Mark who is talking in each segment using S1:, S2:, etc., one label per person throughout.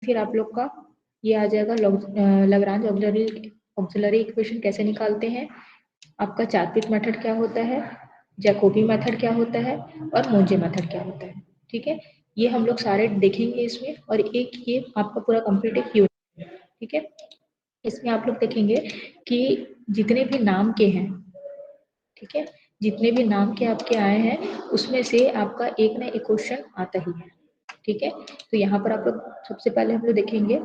S1: फिर आप लोग का ये आ जाएगा लैग्रांज ऑक्सिलरी इक्वेशन कैसे निकालते हैं, आपका चारपिट मेथड क्या होता है, जैकोबी मेथड क्या होता है, और मोंजे मेथड क्या होता है। ठीक है, ये हम लोग सारे देखेंगे इसमें, और एक ये आपका पूरा कंप्लीट एक यूनिट है। ठीक है, इसमें आप लोग देखेंगे कि जितने भी नाम के हैं, ठीक है, जितने भी नाम के आपके आए हैं उसमें से आपका एक ना एक क्वेश्चन आता ही है। ठीक है, तो यहाँ पर आप लोग सबसे पहले हम लोग देखेंगे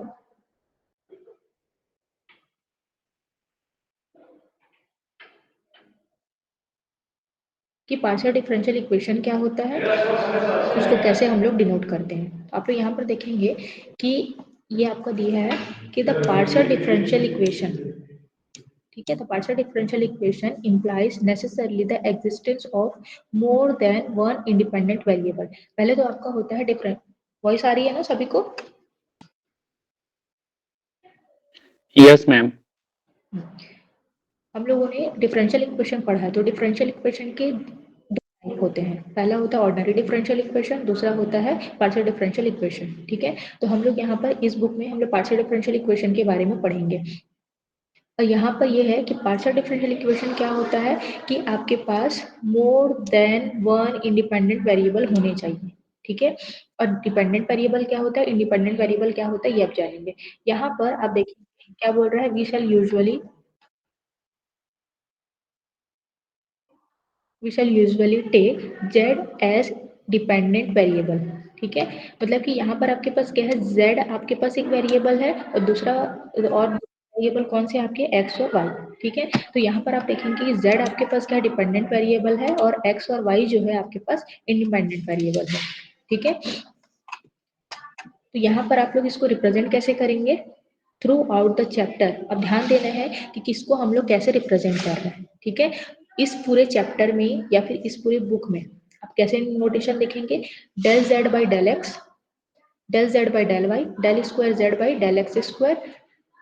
S1: कि पार्शियल डिफरेंशियल इक्वेशन क्या होता है, उसको कैसे हम लोग डिनोट करते हैं। तो आप लोग यहाँ पर देखेंगे कि ये आपका दिया है कि द पार्शियल डिफरेंशियल इक्वेशन, ठीक है, the partial differential equation implies necessarily the existence of more than one independent variable। पहले तो आपका होता है डिफरेंट, वॉइस आ रही है ना सभी को?
S2: Yes ma'am.
S1: हम लोगों ने डिफरेंशियल इक्वेशन पढ़ा है, तो डिफरेंशियल इक्वेशन के दो टाइप होते हैं, पहला होता है ऑर्डिनरी डिफरेंशियल इक्वेशन, दूसरा होता है पार्शियल डिफरेंशियल इक्वेशन। ठीक है, तो हम लोग यहाँ पर इस बुक में हम लोग पार्शियल डिफरेंशियल इक्वेशन के बारे में पढ़ेंगे। और यहाँ पर ये है कि पार्शियल डिफरेंशियल इक्वेशन क्या होता है कि आपके पास more than one independent variable होने चाहिए। ठीक है, और डिपेंडेंट वेरिएबल क्या होता है, इंडिपेंडेंट वेरिएबल क्या होता है, ये आप जानेंगे। यहाँ पर आप देखिए क्या बोल रहा है, we shall usually take Z as dependent variable. ठीक है, मतलब कि यहाँ पर आपके पास क्या है, जेड आपके पास एक वेरिएबल है और दूसरा और वेरिएबल कौन से आपके एक्स और वाई। ठीक है, तो यहाँ पर आप देखेंगे कि जेड आपके पास क्या डिपेंडेंट वेरिएबल है और एक्स और वाई जो है आपके पास इंडिपेंडेंट वेरिएबल है। ठीक है, तो यहाँ पर आप लोग इसको रिप्रेजेंट कैसे करेंगे, थ्रू आउट द चैप्टर। अब ध्यान देना है कि किसको हम लोग कैसे रिप्रेजेंट कर रहे हैं। ठीक है, इस पूरे चैप्टर में या फिर इस पूरे बुक में आप कैसे नोटेशन लिखेंगे, del z by del x, del z by del y, del square z by del x square,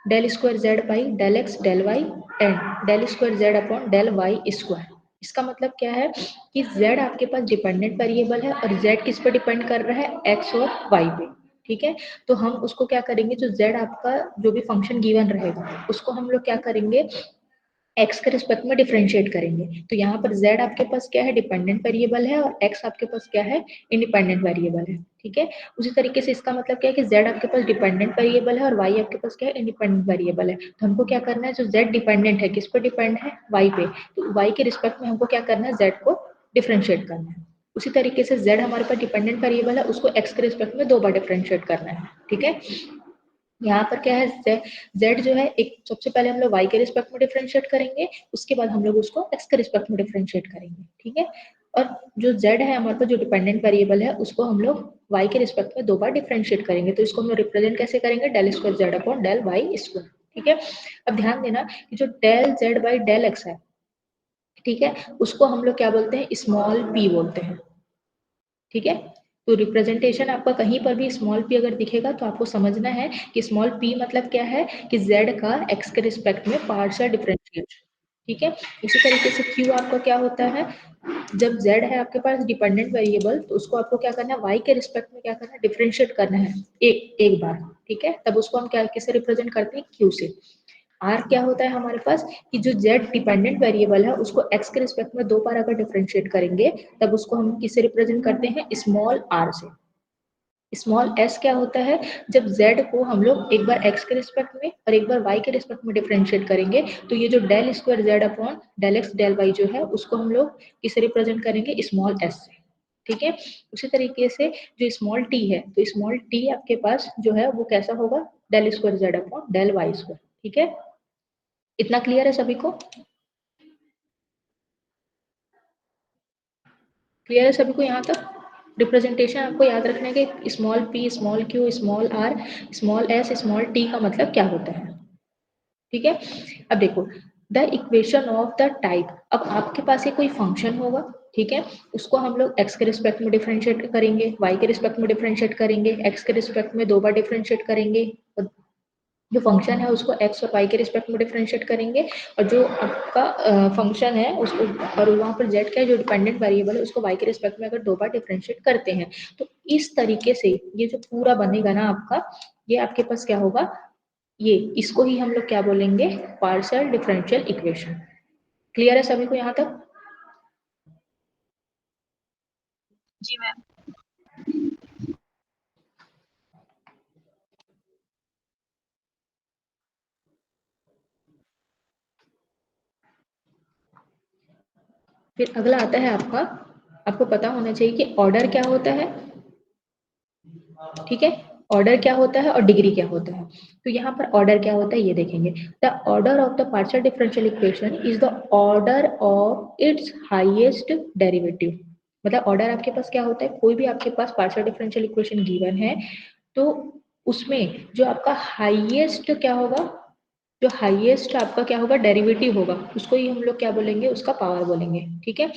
S1: del square z by del x del y, and del square z upon del y square. इसका मतलब क्या है कि z आपके पास dependent variable है और z किस पर डिपेंड कर रहा है, x और y पे। ठीक है, तो हम उसको क्या करेंगे, जो z आपका जो भी फंक्शन गिवन रहेगा उसको हम लोग क्या करेंगे, x के रिस्पेक्ट में डिफरेंशिएट करेंगे। तो यहाँ पर z आपके पास क्या है, डिपेंडेंट वेरिएबल है, और x आपके पास क्या है, इंडिपेंडेंट वेरिएबल है। ठीक है, उसी तरीके से इसका मतलब क्या है कि z आपके पास डिपेंडेंट वेरिएबल है और y आपके पास क्या है, इंडिपेंडेंट वेरिएबल है। तो हमको क्या करना है, जो z डिपेंडेंट है किस पर डिपेंड है, y पे, तो y के रिस्पेक्ट में हमको क्या करना है, z को डिफरेंशिएट करना है। उसी तरीके से z हमारे पास डिपेंडेंट वेरिएबल है, उसको x के रिस्पेक्ट में 2 बार डिफरेंशिएट करना है। ठीक है, यहाँ पर क्या है, z जो है एक सबसे पहले हम लोग y के रिस्पेक्ट में डिफरेंशिएट करेंगे, उसके बाद हम लोग उसको x के रिस्पेक्ट में डिफरेंशिएट करेंगे। ठीक है, और जो z है हमारे पास जो डिपेंडेंट वेरिएबल है उसको हम लोग y के रिस्पेक्ट में 2 बार डिफरेंशिएट करेंगे। तो इसको हम लोग रिप्रेजेंट कैसे करेंगे, del square z upon del y square. ठीक है, अब ध्यान देना कि जो del z by del x है, ठीक है, उसको हम लोग क्या बोलते हैं, स्मॉल p बोलते हैं। ठीक है, तो रिप्रेजेंटेशन आपका कहीं पर भी स्मॉल p अगर दिखेगा तो आपको समझना है कि स्मॉल p मतलब क्या है कि z का x के रिस्पेक्ट में पार्शियल डिफरेंशिएशन। ठीक है, इसी तरीके से q आपका क्या होता है, जब z है आपके पास डिपेंडेंट वेरिएबल तो उसको आपको क्या करना है, y के रिस्पेक्ट में क्या करना है, डिफरेंशिएट करना है एक बार। ठीक है, तब उसको हम क्या किसे रिप्रेजेंट करते हैं, q से। r क्या होता है हमारे पास कि जो z डिपेंडेंट वेरिएबल है उसको x के रिस्पेक्ट में 2 बार अगर डिफरेंशिएट करेंगे तब उसको हम किससे रिप्रेजेंट करते हैं, स्मॉल r से। स्मॉल s क्या होता है, जब z को हम लोग एक बार x के रिस्पेक्ट में और एक बार y के रिस्पेक्ट में डिफरेंशिएट करेंगे तो ये जो del square z upon del x del y जो है उसको हम लोग किसे रिप्रेजेंट करेंगे, स्मॉल s से। ठीक है, उसी तरीके से जो स्मॉल t है तो स्मॉल t आपके पास जो है वो कैसा होगा, del square z upon del y square. ठीक है, इतना क्लियर है सभी को, क्लियर है सभी को यहाँ तक। रिप्रेजेंटेशन आपको याद रखना है कि small p small q small r small s small t का मतलब क्या होता है। ठीक है, अब देखो the equation of the type, अब आपके पास ये कोई फंक्शन होगा, ठीक है, उसको हम लोग x के रिस्पेक्ट में डिफरेंशिएट करेंगे, y के रिस्पेक्ट में डिफरेंशिएट करेंगे, x के रिस्पेक्ट में 2 बार डिफरेंशिएट करेंगे, जो फंक्शन है उसको x और y के रिस्पेक्ट में डिफरेंशिएट करेंगे, और जो आपका फंक्शन है उसको, और वहाँ पर z क्या है जो डिपेंडेंट वेरिएबल है उसको y के रिस्पेक्ट में अगर 2 बार डिफरेंशिएट करते हैं, तो इस तरीके से ये जो पूरा बनेगा ना आपका, ये आपके पास क्या होगा, ये इसको ही हम लोग क्या बोलेंगे, पार्शियल डिफरेंशियल इक्वेशन। क्लियर है सभी को यहाँ तक?
S3: जी मैम।
S1: फिर अगला आता है आपका, आपको पता होना चाहिए कि ऑर्डर क्या होता है, ठीक है, ऑर्डर क्या होता है और डिग्री क्या होता है। तो यहाँ पर ऑर्डर क्या होता है ये देखेंगे, the order of the partial differential equation is the order of its highest derivative. मतलब ऑर्डर आपके पास क्या होता है, कोई भी आपके पास पार्शियल डिफरेंशियल इक्वेशन गिवन है तो उसमें जो आपका हाईएस्ट क्या होगा, जो हाईएस्ट आपका क्या होगा डेरिवेटिव होगा, उसको ही हम लोग क्या बोलेंगे, उसका पावर बोलेंगे, ठीक है।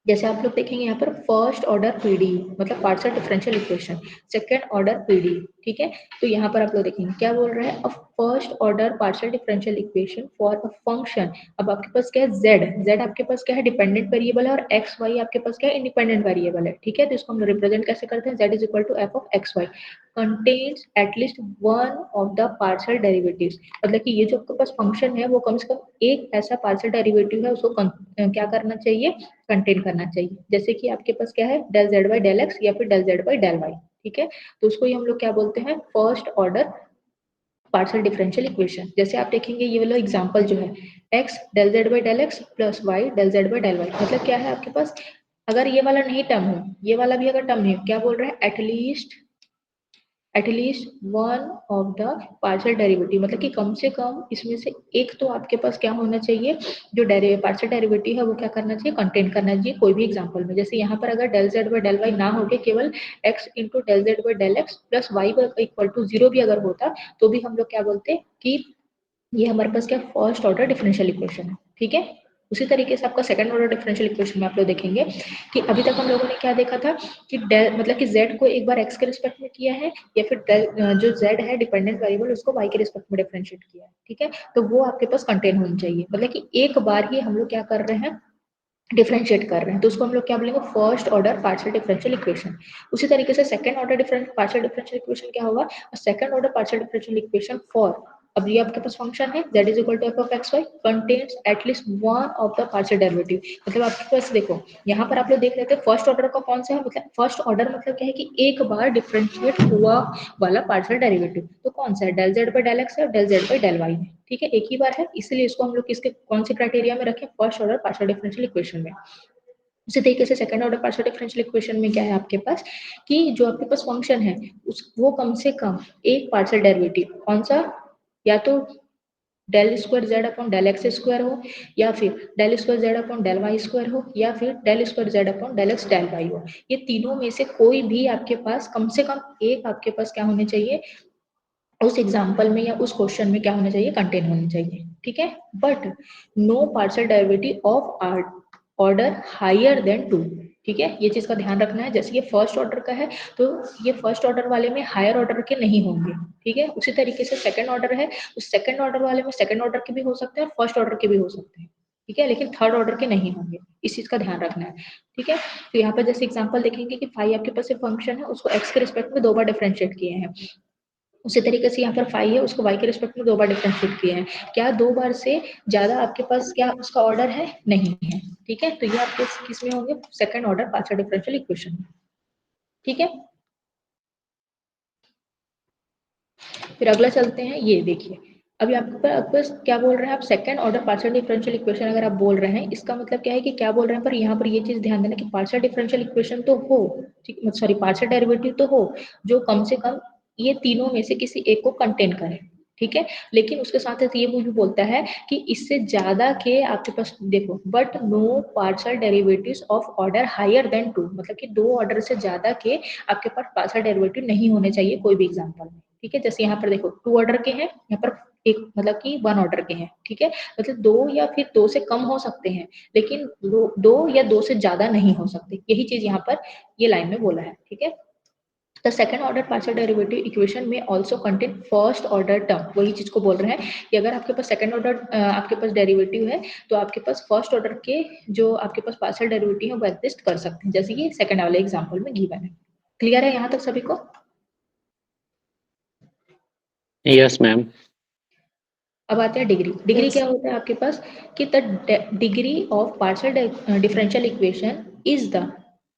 S1: जैसे आप लोग देखेंगे यहाँ पर फर्स्ट ऑर्डर पीडी मतलब partial differential equation, second order PD, ठीक है। तो यहाँ पर आप लोग देखेंगे क्या बोल रहा है, a first order partial differential equation for a function. अब आपके पास क्या है, जेड आपके पास क्या है डिपेंडेंट वेरिएबल है, और एक्स वाई आपके पास क्या है इंडिपेंडेंट वेरिएबल है, ठीक है। तो इसको हम रिप्रेजेंट कैसे करते हैं, z is equal to f of x y contains at least one of the partial derivatives. मतलब कि ये जो आपके पास फंक्शन है वो कम से कम एक ऐसा पार्शियल डेरिवेटिव है उसको क्या करना चाहिए, कंटेन करना चाहिए। जैसे कि आपके पास क्या है del z by del x या फिर del z by del y, ठीक है। तो उसको ही हम लोग क्या बोलते हैं, first order partial differential equation. जैसे आप देखेंगे ये वाला एग्जांपल जो है, x del z by del x plus y del z by del y, मतलब क्या है आपके पास, अगर ये वाला नहीं टर्म हो, ये वाला भी अगर टर्म नहीं हो, क्या बोल रहा है, at least one of the partial derivative, मतलब कि कम से कम इसमें से एक तो आपके पास क्या होना चाहिए, जो पार्शियल डेरिवेटिव है वो क्या करना चाहिए, कंटेन करना चाहिए कोई भी एग्जांपल में। जैसे यहाँ पर अगर del z by del y ना होके केवल x into del z by del x plus y equal to zero भी अगर होता, तो भी हम लोग क्या बोलते कि ये हमारे पास क्या फर्स्ट ऑर्डर डिफरेंशियल इक्वेशन है, ठीक है। उसी तरीके से आपका सेकंड ऑर्डर डिफरेंशियल इक्वेशन में आप लोग देखेंगे कि अभी तक हम लोगों ने क्या देखा था कि मतलब कि z को एक बार x के रिस्पेक्ट में किया है, या फिर जो z है डिपेंडेंट वेरिएबल उसको y के रिस्पेक्ट में डिफरेंशिएट किया है, ठीक है। तो वो आपके पास कंटेन होनी चाहिए, मतलब कि एक बार ही हम लोग क्या कर रहे हैं, डिफरेंशिएट कर रहे हैं, तो उसको हम लोग क्या बोलेंगे, first order partial differential equation. उसी तरीके से second order partial differential equation क्या होगा, second order partial differential equation for, अब ये आपके पास फंक्शन है z is equal to f of x y contains at least one of the partial derivative. मतलब आपके पास देखो यहाँ पर आप लोग देख लेते हैं फर्स्ट ऑर्डर का कौन सा है, मतलब फर्स्ट ऑर्डर मतलब क्या है कि एक बार डिफरेंशिएट हुआ वाला पार्शियल डेरिवेटिव, तो कौन सा है, del z by del x है और del z by del y है, ठीक है, एक ही बार है, इसलिए इसको हम लोग किसके कौन से क्राइटेरिया में रखें, first order partial differential equation में। उसी तरीके से second order partial differential equation में क्या है आपके पास, कि जो आपके पास फंक्शन है उस वो कम से कम एक पार्शियल डेरिवेटिव कौन सा, या तो del square z upon del x square हो, या फिर del square z upon del y square हो, या फिर del square z upon del x del y हो। ये तीनों में से कोई भी आपके पास कम से कम एक आपके पास क्या होने चाहिए, उस एग्जाम्पल में या उस क्वेश्चन में क्या होना चाहिए, कंटेन होनी चाहिए, ठीक है। But no partial derivative of order higher than two, ठीक है, ये चीज का ध्यान रखना है। जैसे ये फर्स्ट ऑर्डर का है तो ये फर्स्ट ऑर्डर वाले में हायर ऑर्डर के नहीं होंगे, ठीक है। उसी तरीके से सेकंड ऑर्डर है, उस सेकंड ऑर्डर वाले में सेकंड ऑर्डर के भी हो सकते हैं और फर्स्ट ऑर्डर के भी हो सकते हैं, ठीक है, लेकिन थर्ड ऑर्डर के नहीं होंगे, इस चीज का ध्यान रखना है, ठीक है। तो यहाँ पर जैसे एग्जांपल देखेंगे कि फाई आपके पास एक फंक्शन है, उसको एक्स के रिस्पेक्ट में 2 बार डिफरेंशिएट किए हैं, उसी तरीके से यहाँ पर फाई है उसको वाई के रिस्पेक्ट में 2 बार डिफरेंशिएट किए हैं, क्या 2 बार से ज्यादा आपके पास क्या उसका ऑर्डर है, नहीं है, ठीक है। तो ये आपके किस में होंगे, second order partial differential equation, ठीक है। फिर अगला चलते हैं, ये देखिए अभी आपके पास क्या बोल रहे हैं, आप second order partial differential equation अगर आप बोल रहे हैं, इसका मतलब क्या है कि क्या बोल रहे हैं, पर यहाँ पर ये चीज ध्यान देना कि पार्शियल डिफरेंशियल इक्वेशन तो हो, ठीक, सॉरी पार्शियल डेरिवेटिव तो हो जो कम से कम ये तीनों में से किसी एक को कंटेन करे, ठीक है। लेकिन उसके साथ साथ ये भी बोलता है कि इससे ज्यादा के आपके पास देखो, but no partial derivatives of order higher than two, मतलब कि 2 ऑर्डर से ज्यादा के आपके पास पार्शियल डेरिवेटिव नहीं होने चाहिए कोई भी एग्जांपल में, ठीक है। जैसे यहाँ पर देखो 2 ऑर्डर के हैं, यहाँ पर एक मतलब कि 1 ऑर्डर के हैं, ठीक है, मतलब 2 या फिर 2 से कम हो सकते हैं, लेकिन 2 या 2 से ज्यादा नहीं हो सकते, यही चीज यहाँ पर ये लाइन में बोला है, ठीक है। The second order partial derivative equation में also contain first order term. वही चीज को बोल रहे हैं कि अगर आपके पास सेकंड ऑर्डर आपके पास डेरिवेटिव है तो आपके पास फर्स्ट ऑर्डर के जो आपके पास पार्शियल डेरिवेटिव है वो एग्जिस्ट कर सकते हैं, जैसे कि सेकंड वाले एग्जांपल में गिवन है। क्लियर है यहाँ तक सभी को?
S2: Yes, ma'am.
S1: अब आते हैं डिग्री। Degree
S3: Yes.
S1: क्या होता है आपके पास कि the degree of partial differential equation is the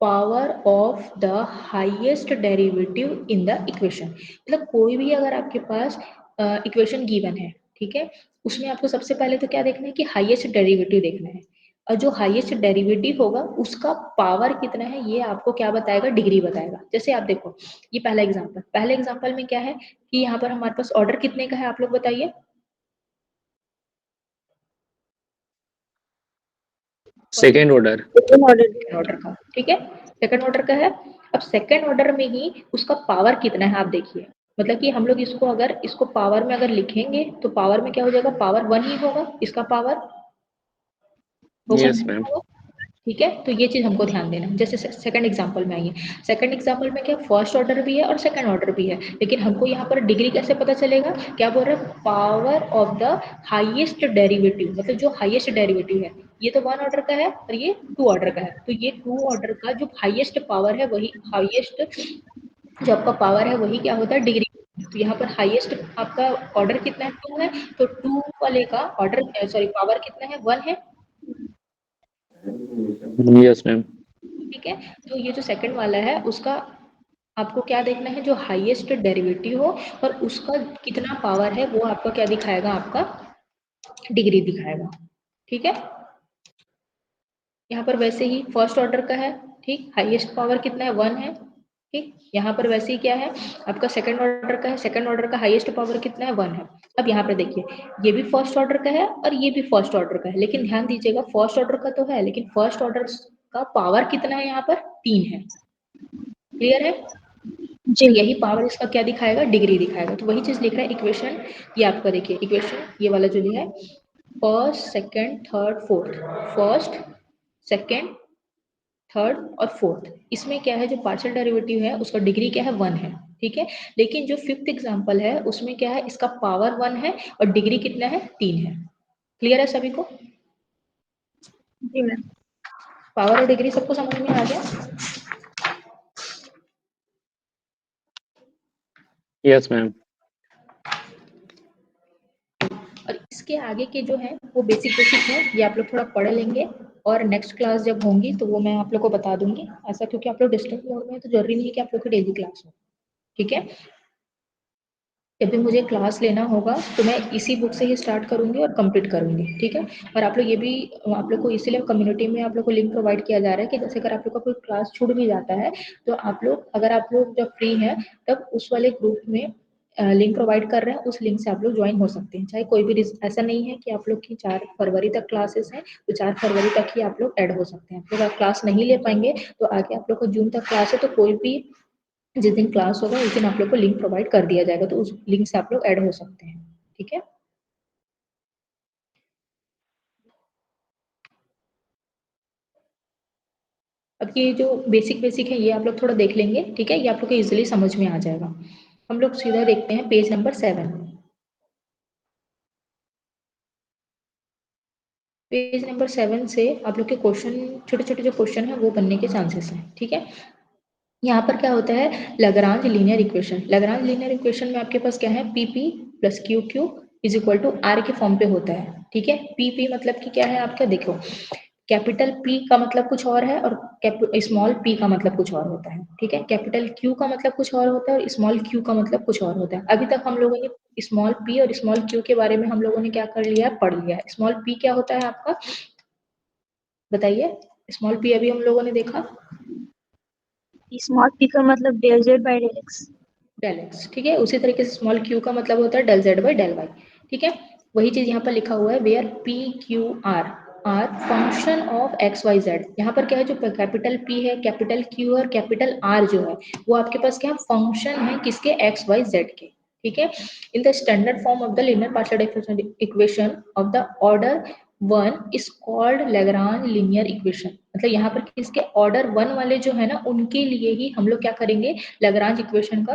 S1: power of the highest derivative in the equation. मतलब कोई भी अगर आपके पास इक्वेशन गिवन है, ठीक है, उसमें आपको सबसे पहले तो क्या देखना है कि हाईएस्ट डेरिवेटिव देखना है, और जो हाईएस्ट डेरिवेटिव होगा उसका पावर कितना है ये आपको क्या बताएगा, डिग्री बताएगा। जैसे आप देखो ये पहले एग्जांपल में क्या है कि यहाँ पर हमारे पास ऑर्डर कितने का है, आप लोग बताइए।
S2: Second order.
S3: Second order.
S1: Second order का, ठीक है, सेकंड ऑर्डर का है। अब सेकंड ऑर्डर में ही उसका पावर कितना है आप देखिए, मतलब कि हम लोग इसको अगर इसको पावर में अगर लिखेंगे तो पावर में क्या हो जाएगा, पावर 1 ही होगा, इसका पावर होगा
S2: Yes,
S1: नहीं
S2: ma'am.
S1: होगा, ठीक है। तो ये चीज हमको ध्यान देना है। जैसे सेकंड एग्जांपल में आइए, सेकंड एग्जांपल में क्या फर्स्ट ऑर्डर भी है और सेकंड ऑर्डर भी है, लेकिन हमको यहाँ पर डिग्री कैसे पता चलेगा, क्या बोल रहा है, power of the highest derivative, मतलब जो हाईएस्ट डेरिवेटिव है ये तो 1 ऑर्डर का है और ये 2 ऑर्डर का है, तो ये 2 ऑर्डर का जो हाईएस्ट पावर है वही हाईएस्ट जो आपका पावर है वही क्या होता है, डिग्री। तो यहाँ पर हाईएस्ट आपका ऑर्डर कितना है, 2 है, तो 2 वाले का ऑर्डर सॉरी पावर कितना है, 1 है,
S2: Yes, ma'am.
S1: ठीक है। तो ये जो सेकंड वाला है उसका आपको क्या देखना है, जो हाईएस्ट डेरिवेटिव हो और उसका कितना पावर है वो आपका क्या दिखाएगा, आपका डिग्री दिखाएगा, ठीक है। यहाँ पर वैसे ही फर्स्ट ऑर्डर का है, ठीक, हाईएस्ट पावर कितना है, 1 है, ठीक। यहाँ पर वैसे ही क्या है आपका सेकंड ऑर्डर का है, सेकंड ऑर्डर का हाईएस्ट पावर कितना है, 1 है। अब यहाँ पर देखिए ये भी फर्स्ट ऑर्डर का है और ये भी फर्स्ट ऑर्डर का है, लेकिन ध्यान दीजिएगा फर्स्ट ऑर्डर का तो है लेकिन फर्स्ट ऑर्डर का पावर कितना है, यहाँ पर 3 है। क्लियर है?
S3: जी
S1: तो
S3: मैम।
S1: यही पावर इसका क्या दिखाएगा, डिग्री दिखाएगा। तो वही चीज लिख रहा है इक्वेशन, ये आपका देखिए इक्वेशन ये वाला जो लिखा है first second third fourth, first second third और फोर्थ, इसमें क्या है जो पार्शियल डेरिवेटिव है उसका डिग्री क्या है, 1 है, ठीक है। लेकिन जो फिफ्थ एग्जांपल है उसमें क्या है, इसका पावर 1 है और डिग्री कितना है, 3 है। क्लियर है सभी को?
S3: जी मैम।
S1: पावर और डिग्री सबको समझ में आ गया?
S2: Yes, ma'am.
S1: और इसके आगे के जो है वो बेसिक बेसिक है, ये आप लोग थोड़ा पढ़ लेंगे और नेक्स्ट क्लास जब होंगी तो वो मैं आप लोग को बता दूंगी। ऐसा क्योंकि आप लोग डिस्टेंस मोड में है तो जरूरी नहीं है कि आप लोग की डेली क्लास हो, ठीक है। जब भी मुझे क्लास लेना होगा तो मैं इसी बुक से ही स्टार्ट करूंगी और कंप्लीट करूंगी, ठीक है। और आप लोग ये भी आप लोग को इसीलिए कम्युनिटी में आप लोग को लिंक प्रोवाइड किया जा रहा है कि जैसे अगर आप लोग का कोई क्लास छूट भी जाता है तो आप लोग अगर आप लोग जब फ्री हैं तब उस वाले ग्रुप में लिंक प्रोवाइड कर रहे हैं, उस लिंक से आप लोग ज्वाइन हो सकते हैं। चाहे कोई भी ऐसा नहीं है कि आप लोग की 4 फरवरी तक क्लासेस हैं तो 4 फरवरी तक ही आप लोग ऐड हो सकते हैं। आप लोग क्लास नहीं ले पाएंगे तो आगे आप लोग को जून तक क्लास है तो कोई भी जिस दिन क्लास होगा उस दिन आप लोग को लिंक प्रोवाइड कर दिया जाएगा, तो उस लिंक से आप लोग ऐड हो सकते हैं, ठीक है। अब ये जो बेसिक बेसिक है ये आप लोग थोड़ा देख लेंगे, ठीक है, ये आप लोग को इजीली समझ में आ जाएगा। हम लोग सीधा देखते हैं पेज नंबर 7। पेज नंबर 7 से आप लोग के क्वेश्चन, छोटे छोटे जो क्वेश्चन है वो बनने के चांसेस हैं, ठीक है। यहाँ पर क्या होता है, Lagrange linear equation. Lagrange linear equation में आपके पास क्या है, p p plus q q is equal to r के फॉर्म पे होता है, ठीक है। पी पी मतलब कि क्या है आपका, देखो कैपिटल P का मतलब कुछ और है और स्मॉल p का मतलब कुछ और होता है, ठीक है। कैपिटल Q का मतलब कुछ और होता है और स्मॉल q का मतलब कुछ और होता है। अभी तक हम लोगों ने स्मॉल p और स्मॉल q के बारे में हम लोगों ने क्या कर लिया है, पढ़ लिया है। स्मॉल p क्या होता है आपका, बताइए। स्मॉल p अभी हम लोगों ने देखा,
S3: स्मॉल पी का मतलब del z by del x.
S1: Del x, ठीक है। उसी तरीके से स्मॉल q का मतलब होता है del z by del y, ठीक है। वही चीज यहाँ पर लिखा हुआ है, where p q r are function of x y z. यहाँ पर क्या है, जो कैपिटल P है, कैपिटल Q और कैपिटल R जो है वो आपके पास क्या फंक्शन है, किसके, एक्स वाई जेड के, ठीक है। In the standard form of the linear partial differential equation of the order one is called Lagrange linear equation. मतलब यहाँ पर किसके ऑर्डर वन वाले जो है ना उनके लिए ही हम लोग क्या करेंगे, लैग्रांज इक्वेशन का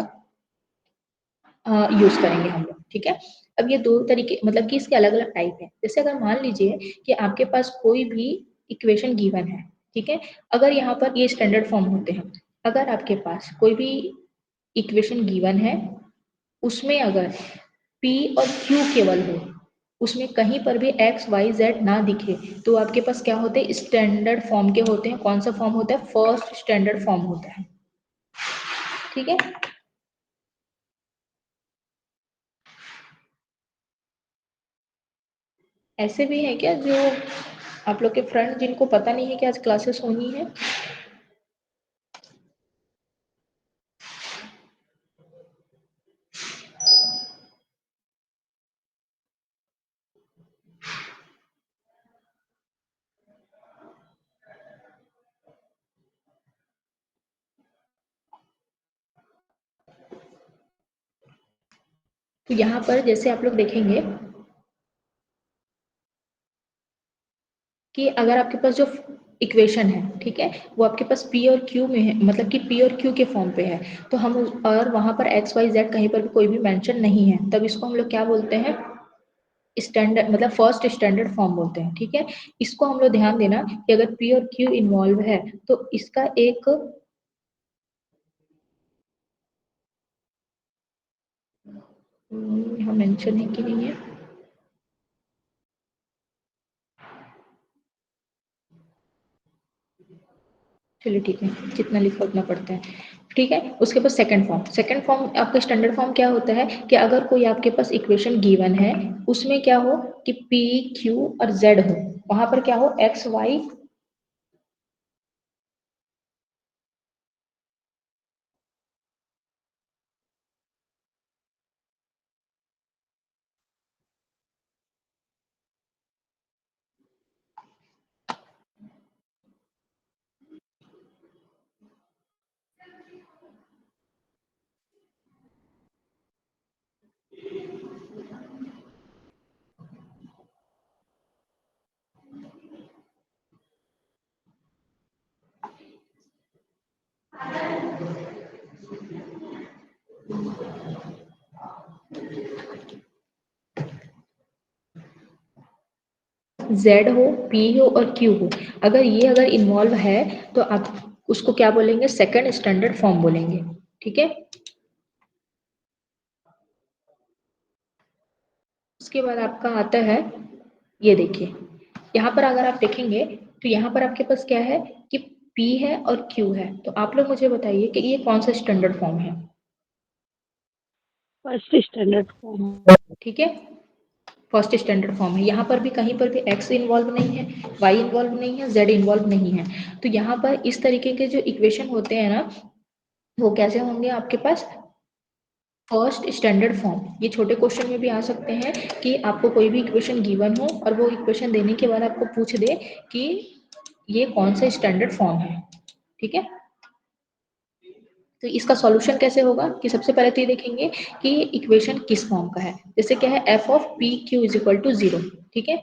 S1: यूज करेंगे हम लोग, ठीक है। अब ये दो तरीके मतलब कि इसके अलग अलग टाइप है। जैसे अगर मान लीजिए कि आपके पास कोई भी इक्वेशन गिवन है, ठीक है, अगर यहाँ पर ये स्टैंडर्ड फॉर्म होते हैं, अगर आपके पास कोई भी इक्वेशन गिवन है उसमें अगर P और Q केवल हो, उसमें कहीं पर भी x y z ना दिखे, तो आपके पास क्या होते हैं, स्टैंडर्ड फॉर्म के होते हैं। कौन सा फॉर्म होता है, फर्स्ट स्टैंडर्ड फॉर्म होता है, ठीक है। ऐसे भी है क्या जो आप लोग के फ्रेंड जिनको पता नहीं है कि आज क्लासेस होनी है? तो यहाँ पर जैसे आप लोग देखेंगे कि अगर आपके पास जो इक्वेशन है, ठीक है, वो आपके पास P और Q में है, मतलब कि P और Q के फॉर्म पे है, तो हम और वहां पर x y z कहीं पर भी कोई भी मेंशन नहीं है, तब इसको हम लोग क्या बोलते हैं, स्टैंडर्ड मतलब फर्स्ट स्टैंडर्ड फॉर्म बोलते हैं, ठीक है। इसको हम लोग ध्यान देना कि अगर P और Q इन्वॉल्व है तो इसका एक यहाँ मेंशन है कि नहीं है, चलिए ठीक है, जितना लिखा उतना पढ़ते हैं, ठीक है। उसके बाद सेकंड फॉर्म आपका स्टैंडर्ड फॉर्म क्या होता है कि अगर कोई आपके पास इक्वेशन गिवन है उसमें क्या हो कि P Q और Z हो, वहां पर क्या हो x y Z हो, P हो और Q हो, अगर ये अगर इन्वॉल्व है तो आप उसको क्या बोलेंगे, सेकंड स्टैंडर्ड फॉर्म बोलेंगे, ठीक है। उसके बाद आपका आता है, ये देखिए यहाँ पर अगर आप देखेंगे तो यहाँ पर आपके पास क्या है कि P है और Q है, तो आप लोग मुझे बताइए कि ये कौन सा स्टैंडर्ड फॉर्म है,
S3: फर्स्ट स्टैंडर्ड फॉर्म।
S1: ठीक है, फर्स्ट स्टैंडर्ड फॉर्म है। यहाँ पर भी कहीं पर भी x इन्वॉल्व नहीं है, y इन्वॉल्व नहीं है, z इन्वॉल्व नहीं है, तो यहाँ पर इस तरीके के जो इक्वेशन होते हैं ना वो कैसे होंगे आपके पास, फर्स्ट स्टैंडर्ड फॉर्म। ये छोटे क्वेश्चन में भी आ सकते हैं कि आपको कोई भी इक्वेशन गिवन हो और वो इक्वेशन देने के बाद आपको पूछ दे कि ये कौन सा स्टैंडर्ड फॉर्म है, ठीक है। तो इसका सॉल्यूशन कैसे होगा कि सबसे पहले तो ये देखेंगे कि इक्वेशन किस फॉर्म का है। जैसे क्या है f of p q is equal to 0, ठीक है।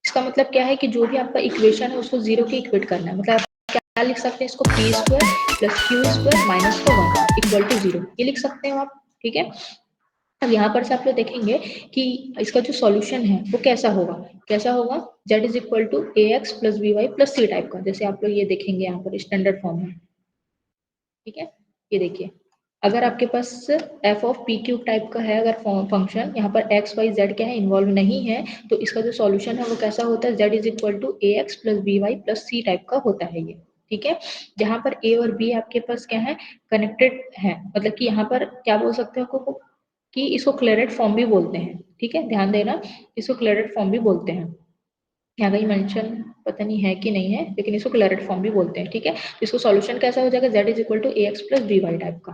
S1: इसका मतलब क्या है कि जो भी आपका इक्वेशन है उसको 0 के इक्वेट करना है, मतलब आप क्या लिख सकते हैं इसको, P square plus Q square minus का 1 इक्वल टू 0, ये लिख सकते हो आप, ठीक है। अब यहाँ पर से आप लोग देखेंगे कि इसका जो सॉल्यूशन है वो कैसा होगा z is equal to a x plus b y plus c type का, जैसे आप लोग ये देखेंगे यहाँ पर स्टैंडर्ड फॉर्म है, ठीक है। ये देखिए अगर आपके पास f of P cube type का है अगर फंक्शन, यहाँ पर x y z क्या है इन्वॉल्व नहीं है, तो इसका जो सॉल्यूशन है वो कैसा होता है, z is equal to a x plus b y plus c type का होता है ये, ठीक है। जहाँ पर a और b आपके पास क्या है, कनेक्टेड है, मतलब कि यहाँ पर क्या बोल सकते हैं आपको कि इसको क्लेरेट फॉर्म भी बोलते हैं, ठीक है, ध्यान देना, इसको क्लेरेट फॉर्म भी बोलते हैं। यहाँ कहीं मेंशन पता नहीं है कि नहीं है, लेकिन इसको क्लेरेट फॉर्म भी बोलते हैं, ठीक है। इसको सॉल्यूशन कैसा हो जाएगा, z is equal to a x plus b y type का,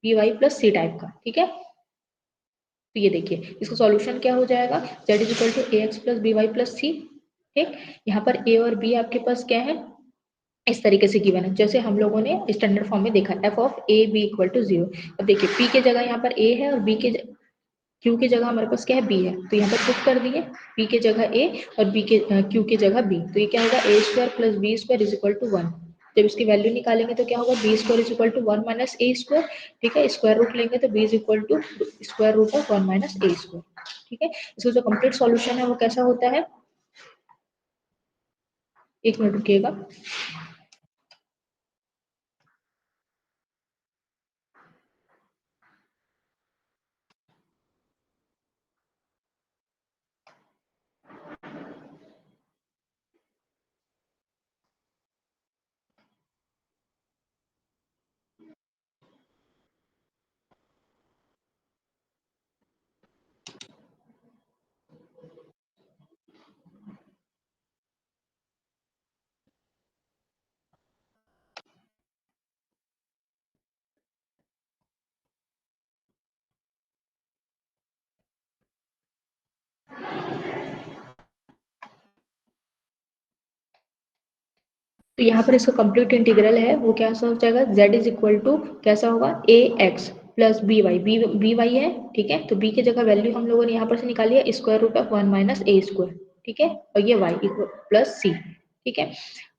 S1: b y plus c type का, ठीक है। तो ये देखिए इसका सॉल्यूशन क्या हो जाएगा, z is equal to a x plus b y plus c, ठीक। यहाँ पर a और b आपके पास क्या है, इस तरीके से गिवन है जैसे हम लोगों ने स्टैंडर्ड फॉर्म में देखा, f of a b equal to 0। अब देखिए p के जगह यहाँ पर a है और b के Q की जगह हमारे पास क्या है B है, तो यहाँ पर पुट कर दिए P की जगह A और Q की जगह B, तो ये क्या होगा a square plus b square is equal to 1। जब इसकी वैल्यू निकालेंगे तो क्या होगा b square is equal to 1 minus a square, ठीक है, स्क्वायर रूट लेंगे तो b is equal to square root of 1 minus a square, ठीक है। इसका जो कंप्लीट सॉल्यूशन है वो कैसा होता है, एक मिनट रुकिएगा। तो यहाँ पर इसका कंप्लीट इंटीग्रल है वो कैसा हो जाएगा, z इज इक्वल टू कैसा होगा a x plus b y, b y है, ठीक है, तो b की जगह वैल्यू हम लोगों ने यहाँ पर से निकाली है square root of 1 minus a square, ठीक है, और ये y इक्वल प्लस सी, ठीक है।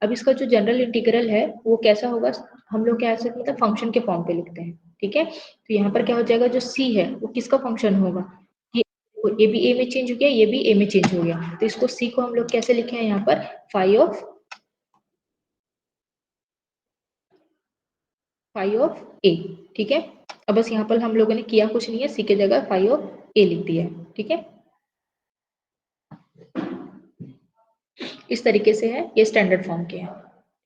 S1: अब इसका जो जनरल इंटीग्रल है वो कैसा होगा, हम लोग क्या ऐसे मतलब फंक्शन के फॉर्म पे लिखते हैं, ठीक है। तो यहाँ पर क्या हो जाएगा, जो c है वो किसका फंक्शन होगा, ये भी a में चेंज हो गया, ये भी a में चेंज हो गया, तो इसको c को हम लोग कैसे लिखे हैं यहाँ पर फाई ऑफ ए, ठीक है। अब बस यहाँ पर हम लोगों ने किया कुछ नहीं है, सी की जगह फाई ऑफ ए लिख दिया है, ठीक है। इस तरीके से है, ये स्टैंडर्ड फॉर्म के हैं,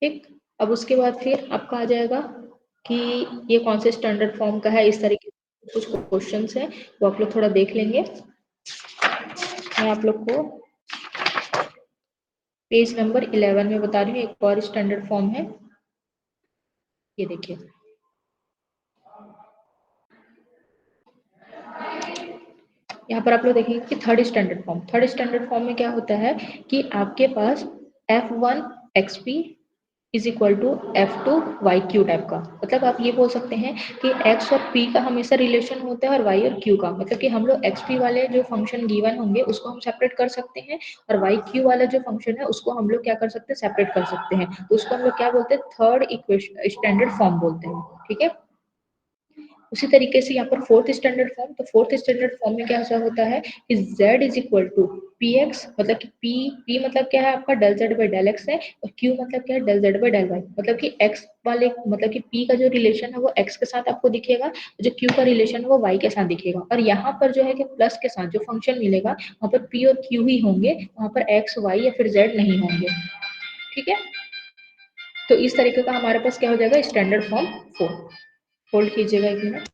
S1: ठीक। अब उसके बाद फिर आपका आ जाएगा कि ये कौन से स्टैंडर्ड फॉर्म का है, इस तरीके से कुछ क्वेश्चंस हैं वो आप लोग थोड़ा देख लेंगे। मैं आप लोग को पेज नंबर 11 में बता रही हूँ, एक और स्टैंडर्ड फॉर्म है, ये देखिए। यहाँ पर आप लोग देखेंगे कि थर्ड स्टैंडर्ड फॉर्म में क्या होता है कि आपके पास f1 xp is equal to f2 yq type का, मतलब आप ये बोल सकते हैं कि x और p का हमेशा रिलेशन होता है और y और q का, मतलब कि हम लोग xp वाले जो फंक्शन गिवन होंगे उसको हम सेपरेट कर सकते हैं और yq वाला जो फंक्शन है उसको हम लोग क्या कर सकते हैं, सेपरेट कर सकते हैं, तो उसको हम लोग क्या बोलते हैं, थर्ड इक्वेशन स्टैंडर्ड फॉर्म बोलते हैं, ठीक है। उसी तरीके से यहाँ पर फोर्थ स्टैंडर्ड फॉर्म, तो फोर्थ स्टैंडर्ड फॉर्म में क्या ऐसा होता है कि z is equal to p x, मतलब कि p मतलब क्या है आपका del z by del x है, और q मतलब क्या है del z by del y, मतलब कि x वाले मतलब कि p का जो रिलेशन है वो x के साथ आपको दिखेगा, जो q का रिलेशन है वो y के साथ दिखेगा, और यहाँ पर जो है कि प्लस के साथ जो फंक्शन मिलेगा वहाँ पर p और q ही होंगे, वहाँ पर x y या फिर z नहीं होंगे, ठीक है। तो इस तरीके का हमारे पास क्या हो जाएगा, स्टैंडर्ड फॉर्म 4। होल्ड कीजिएगा एक मिनट।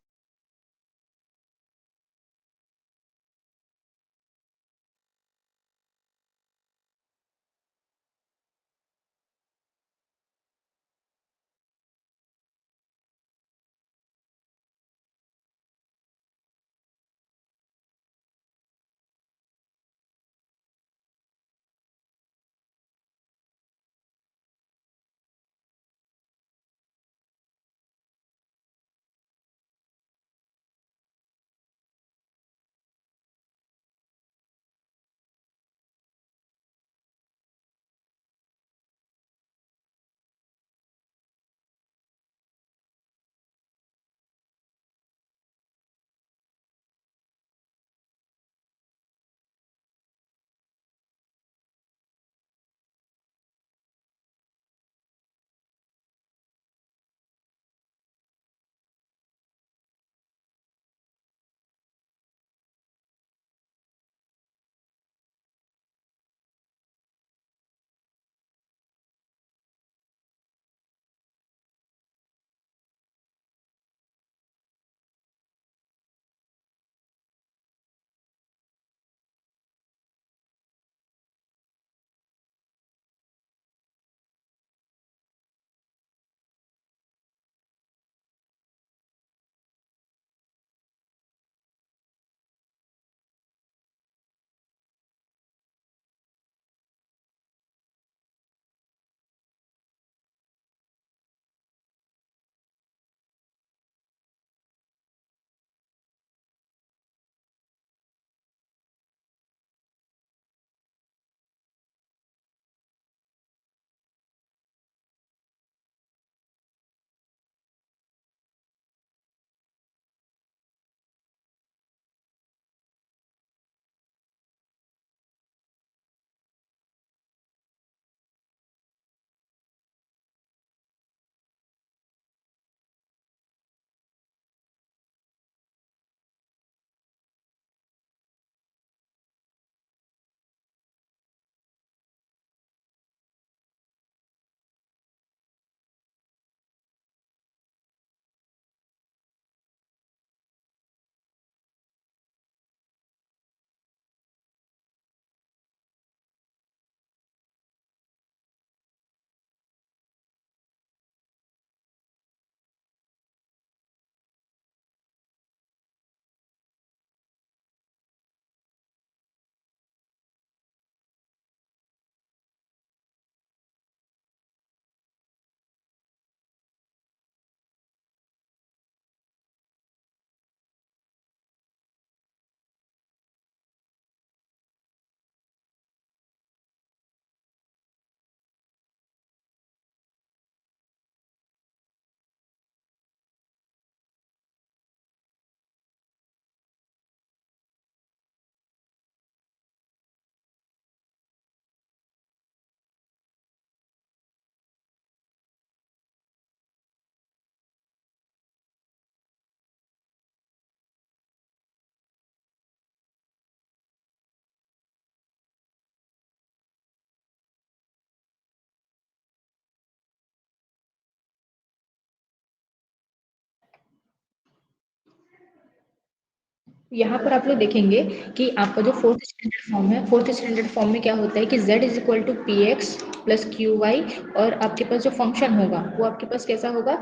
S1: यहाँ पर आप लोग देखेंगे कि आपका जो फोर्थ स्टैंडर्ड फॉर्म है, फोर्थ स्टैंडर्ड फॉर्म में क्या होता है कि z is equal to p x plus q y, और आपके पास जो फंक्शन होगा वो आपके पास कैसा होगा,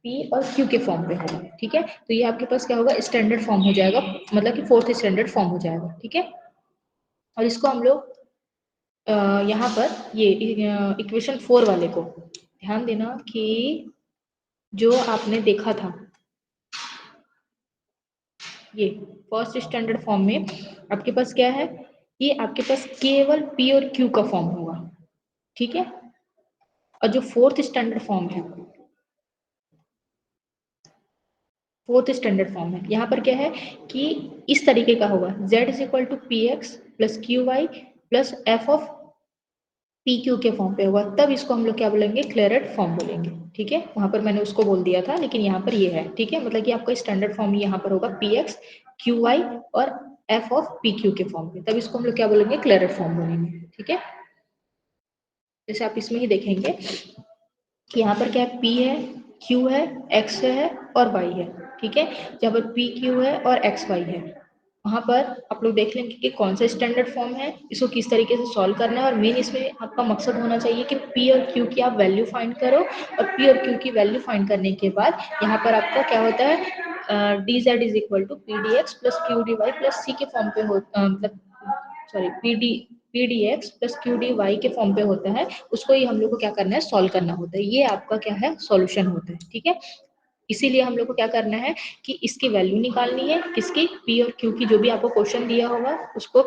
S1: p और q के फॉर्म पे होगा, ठीक है। तो ये आपके पास क्या होगा, स्टैंडर्ड फॉर्म हो जाएगा, मतलब कि फोर्थ स्टैंडर्ड फॉर्म हो जाएगा, ठीक है। और इसको हम लोग यहाँ पर ये इक्वेशन 4 वाले को ध्यान देना कि जो आपने देखा था ये फर्स्ट स्टैंडर्ड फॉर्म में आपके पास क्या है, ये आपके पास केवल p और q का फॉर्म होगा, ठीक है। और जो फोर्थ स्टैंडर्ड फॉर्म है, फोर्थ स्टैंडर्ड फॉर्म है, यहाँ पर क्या है कि इस तरीके का होगा, z is equal to p x plus q y plus f of p q के फॉर्म पे होगा, तब इसको हम लोग क्या बोलेंगे, क्लेरेट फॉर्म बोलेंगे, ठीक है। वहां पर मैंने उसको बोल दिया था, लेकिन यहाँ पर ये है, ठीक है। मतलब कि आपका स्टैंडर्ड फॉर्म यहाँ पर होगा पी एक्स क्यू वाई और एफ ऑफ पी क्यू के फॉर्म पे, तब इसको हम लोग क्या बोलेंगे, क्लेरेट फॉर्म बोलेंगे, ठीक है। जैसे आप इसमें ही देखेंगे कि यहाँ पर क्या है, P है, Q है, X है और Y है, ठीक है। जहाँ पर P Q है और X Y है, वहाँ पर आप लोग देख लेंगे कि कौन सा स्टैंडर्ड फॉर्म है, इसको किस तरीके से सॉल्व करना है, और मेन इसमें आपका मकसद होना चाहिए कि P और Q की आप वैल्यू फाइंड करो, और P और Q की वैल्यू फाइंड करने के बाद यहाँ पर आपका क्या होता है, d z is equal to p d x plus q d y plus c के फॉर्म पे हो, मतलब sorry p d x plus q d y के फॉर्म पे होता है, उसको ही हम लोग को क्या करना है, सॉल्व करना होता है, ये आपका क्या है, सॉल्यूशन होता है, ठीक है। इसीलिए हम लोग को क्या करना है कि इसकी वैल्यू निकालनी है, किसकी, पी और क्यू की, जो भी आपको क्वेश्चन दिया होगा उसको,